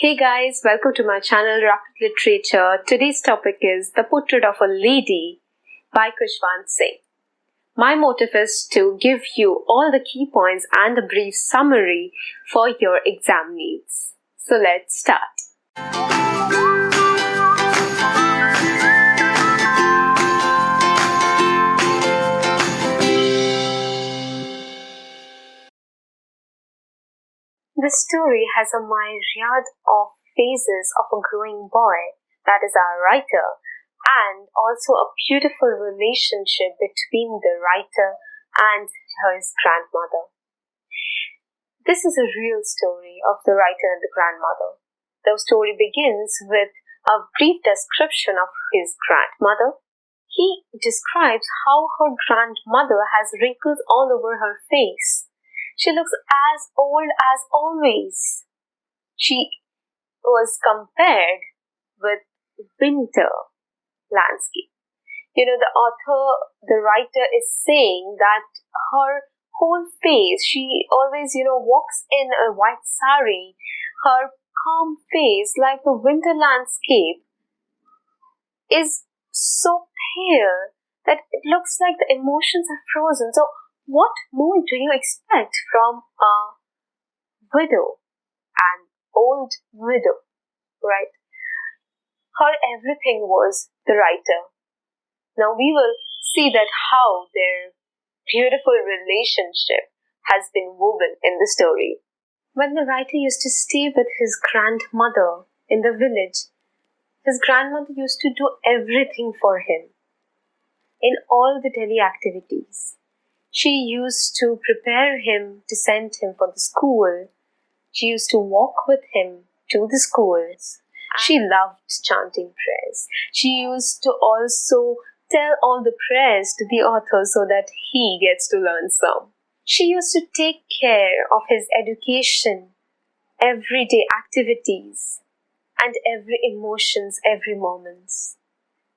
Hey guys, welcome to my channel Rapid Literature. Today's topic is The Portrait of a Lady by KUSHWANT Singh. My motive is to give you all the key points and a brief summary for your exam needs. So let's start. The story has a myriad of phases of a growing boy, that is our writer, and also a beautiful relationship between the writer and his grandmother. This is a real story of the writer and the grandmother. The story begins with a brief description of his grandmother. He describes how her grandmother has wrinkles all over her face. She looks as old as always. She was compared with winter landscape. The writer is saying that her whole face, she always, walks in a white sari. Her calm face, like the winter landscape, is so pale that it looks like the emotions are frozen. So what more do you expect from a widow, an old widow, right? Her everything was the writer. Now we will see that how their beautiful relationship has been woven in the story. When the writer used to stay with his grandmother in the village, his grandmother used to do everything for him in all the daily activities. She used to prepare him to send him for the school. She used to walk with him to the schools. She loved chanting prayers. She used to also tell all the prayers to the author so that he gets to learn some. She used to take care of his education, everyday activities, and every emotions, every moments.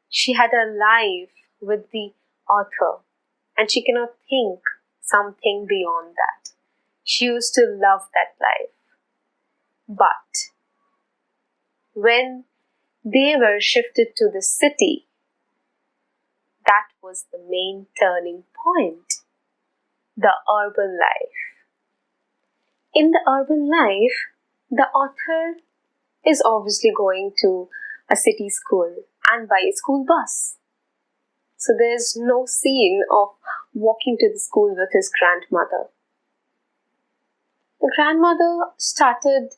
She had a life with the author, and she cannot think something beyond that. She used to love that life. But when they were shifted to the city, that was the main turning point. The urban life. In the urban life, the author is obviously going to a city school and by a school bus. So there's no scene of walking to the school with his grandmother. The grandmother started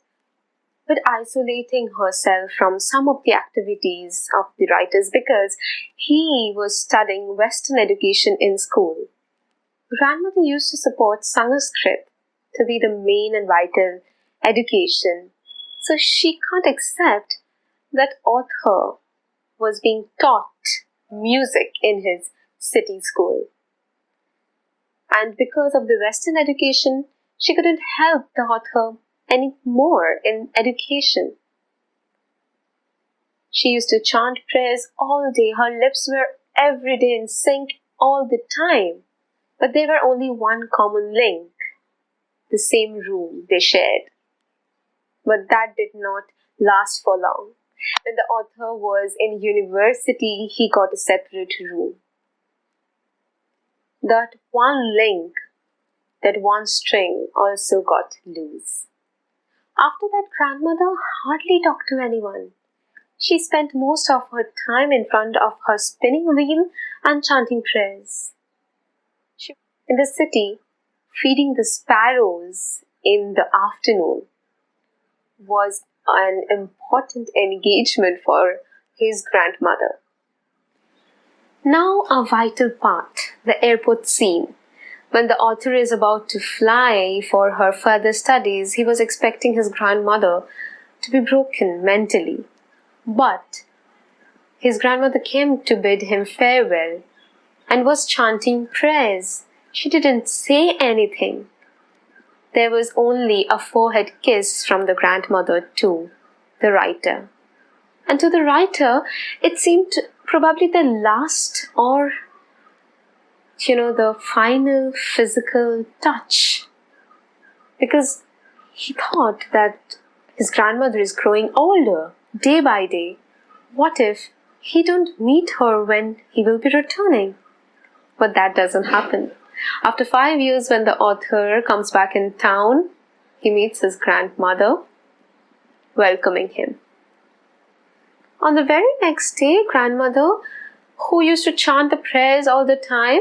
with isolating herself from some of the activities of the writers because he was studying Western education in school. Grandmother used to support Sanskrit to be the main and vital education. So she can't accept that author was being taught music in his city school. And because of the Western education, she couldn't help the author any more in education. She used to chant prayers all day. Her lips were every day in sync all the time. But there were only one common link, the same room they shared. But that did not last for long. When the author was in university, he got a separate room. That one link, that one string also got loose. After that, grandmother hardly talked to anyone. She spent most of her time in front of her spinning wheel and chanting prayers. In the city, feeding the sparrows in the afternoon was an important engagement for his grandmother. Now a vital part, the airport scene. When the author is about to fly for her further studies, he was expecting his grandmother to be broken mentally. But his grandmother came to bid him farewell and was chanting prayers. She didn't say anything. There was only a forehead kiss from the grandmother to the writer. And to the writer, it seemed probably the last or, the final physical touch. Because he thought that His grandmother is growing older, day by day. What if he don't meet her when he will be returning? But that doesn't happen. After 5 years, when the author comes back in town, he meets his grandmother, welcoming him. On the very next day, grandmother, who used to chant the prayers all the time,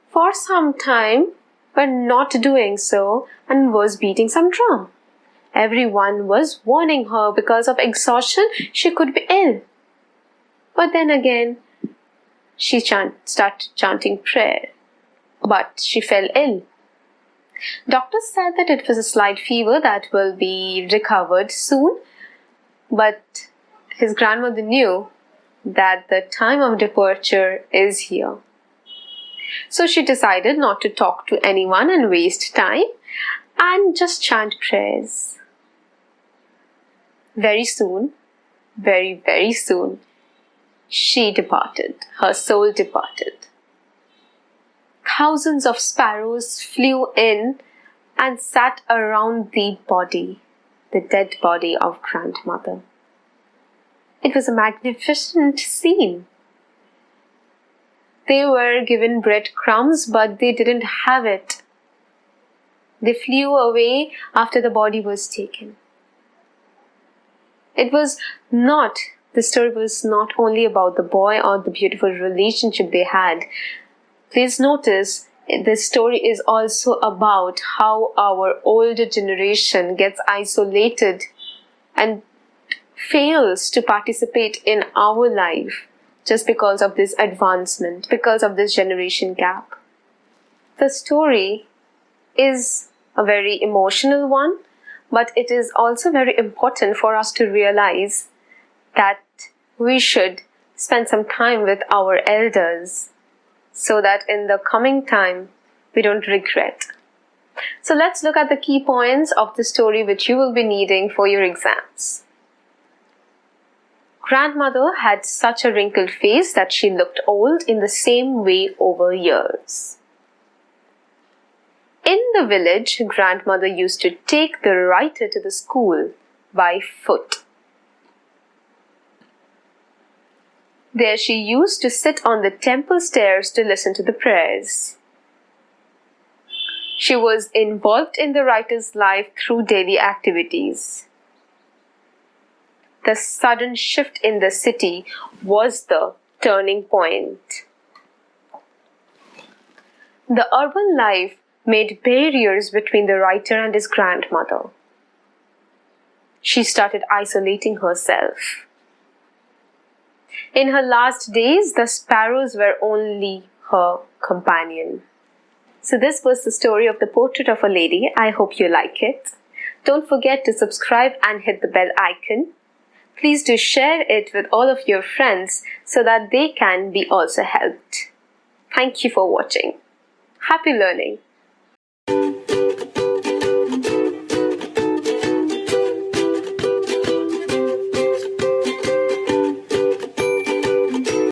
for some time were not doing so and was beating some drum. Everyone was warning her because of exhaustion she could be ill. But then again, she started chanting prayer, but she fell ill. Doctors said that it was a slight fever that will be recovered soon, but his grandmother knew that the time of departure is here. So she decided not to talk to anyone and waste time and just chant prayers. Very soon, very soon, she departed. Her soul departed. Thousands of sparrows flew in and sat around the body, the dead body of grandmother. It was a magnificent scene. They were given breadcrumbs, but they didn't have it. They flew away after the body was taken. The story was not only about the boy or the beautiful relationship they had. Please notice, this story is also about how our older generation gets isolated and fails to participate in our life just because of this advancement, because of this generation gap. The story is a very emotional one, but it is also very important for us to realize that we should spend some time with our elders so that in the coming time we don't regret. So let's look at the key points of the story which you will be needing for your exams. Grandmother had such a wrinkled face that she looked old in the same way over years. In the village, grandmother used to take the writer to the school by foot. There she used to sit on the temple stairs to listen to the prayers. She was involved in the writer's life through daily activities. The sudden shift in the city was the turning point. The urban life made barriers between the writer and his grandmother. She started isolating herself. In her last days, the sparrows were only her companion. So this was the story of The Portrait of a Lady. I hope you like it. Don't forget to subscribe and hit the bell icon. Please do share it with all of your friends so that they can be also helped. Thank you for watching. Happy learning!